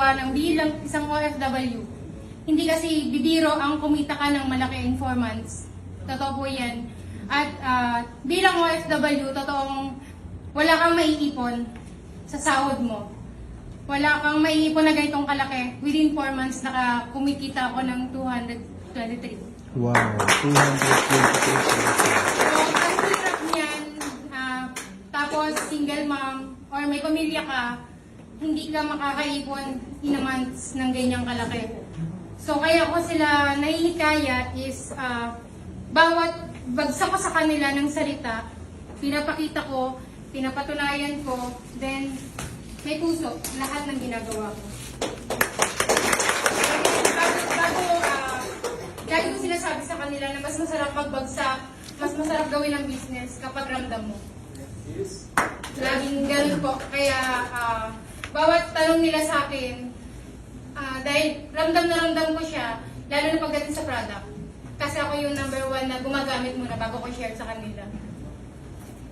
gawa ng bilang isang OFW. Hindi kasi bibiro ang kumita ka ng malaki in 4 months. Totoo po yan. At bilang OFW, totoong wala kang maiipon sa sahod mo. Wala kang maiipon na ganitong kalaki. Within 4 months, kumikita ako ng 223. Wow, 223. So, ang hirap niyan, tapos single mom, or may pamilya ka, hindi ka makakaipon in a months ng ganyang kalaki. So, kaya ko sila nahihikayat is, bawat bagsak ko sa kanila ng salita, pinapakita ko, pinapatunayan ko, then may puso lahat ng ginagawa ko. Lagi ko sinasabi sa kanila na mas masarap magbagsak, mas masarap gawin ang business kapag ramdam mo. Laging ganun po. Kaya bawat tanong nila sa akin, dahil ramdam na ramdam ko siya, lalo na pagdating sa product. Kasi ako yung number 1 na gumagamit muna bago ko share sa kanila.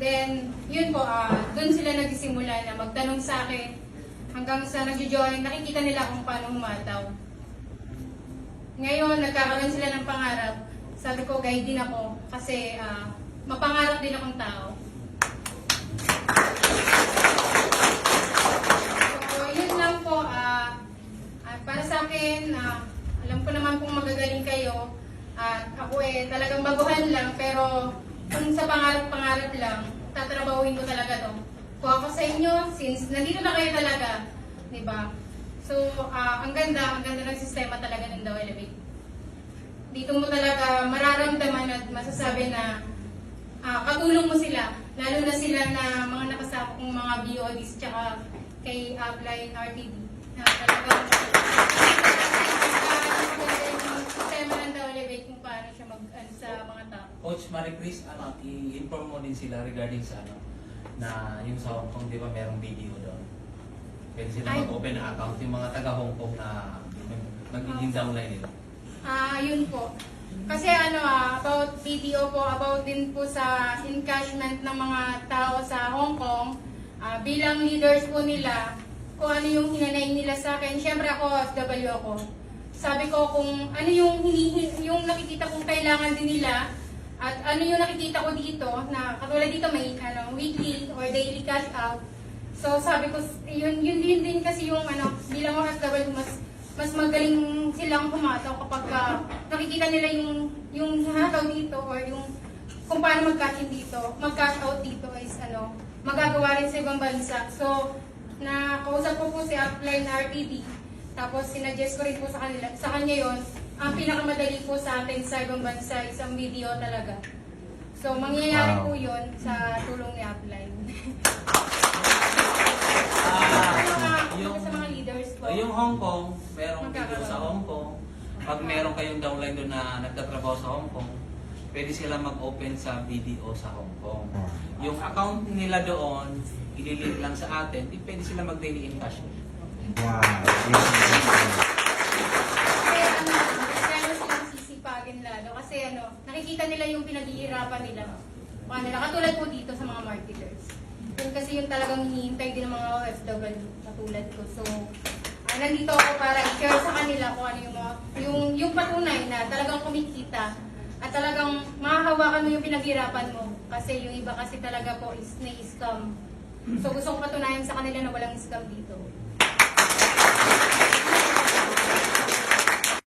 Then, yun po, dun sila nagsisimula na magtanong sa akin hanggang sa nag-join, nakikita nila kung paano humataw. Ngayon, nagkakaroon sila ng pangarap. Sabi ko, guide din ako kasi mapangarap din akong tao. So, yun lang po. Para sa akin, alam ko naman kung magagaling kayo. At ako talagang baguhan lang, pero kung sa pangarap-pangarap lang, tatrabahuin ko talaga to. Kung ako sa inyo, since nandito na kayo talaga, di ba? So, ang ganda ng sistema talaga ng Daw Elevate. Dito mo talaga mararamdaman at masasabi na katulong mo sila, lalo na sila na mga nakasama kong mga BODs tsaka kay Upline RTD. Na talagang sistema ng Daw Elevate kung paano siya sa mga tao. Coach Marie Chris, i-inform mo din sila regarding sa na yung sa Hong Kong, di ba merong video doon? Pwede sila mag-open na account yung mga taga Hong Kong na magiging downline nila. Yun po. Kasi about video po, about din po sa encashment ng mga tao sa Hong Kong, bilang leaders po nila, kung ano yung hinanay nila sa akin. Siyempre ako, FW ako. Sabi ko kung ano yung nakikita kong kailangan din nila, at ano yung nakikita ko dito, na katulad dito may weekly or daily cash out. So sabi ko, yun din kasi yung bilang mga FW, mas magaling silang humataw kapag nakikita nila yung hataw dito or yung kung paano mag-cash in dito, mag-cash out dito is magagawa rin sa ibang bansa. So, nakausap ko po si Upline RTD, tapos sinadjust ko rin po sa kanya yon. Ang pinakamadali po sa atin sa ibang bansa, isang video talaga. So, mangyayari po yun sa tulong ni Upline. Sa mga leaders po. Yung Hong Kong, merong video sa Hong Kong. Pag meron kayong downline doon na nagtatrabaho sa Hong Kong, pwede sila mag-open sa video sa Hong Kong. Yung account nila doon, ililink lang sa atin, pwede sila mag-daily in cash. Wow. Kaya silang sisipagin lalo. Kasi nakikita nila yung pinaghihirapan nila. Katulad po dito sa mga marketers. Yun kasi yung talagang hinihintay din ng mga OFW katulad ko. So, nandito ako para i-share sa kanila kung ano yung patunay na talagang kumikita at talagang mahahawakan mo yung pinaghirapan mo. Kasi yung iba kasi talaga po is na-scam. So gusto kong patunayan sa kanila na walang scam dito.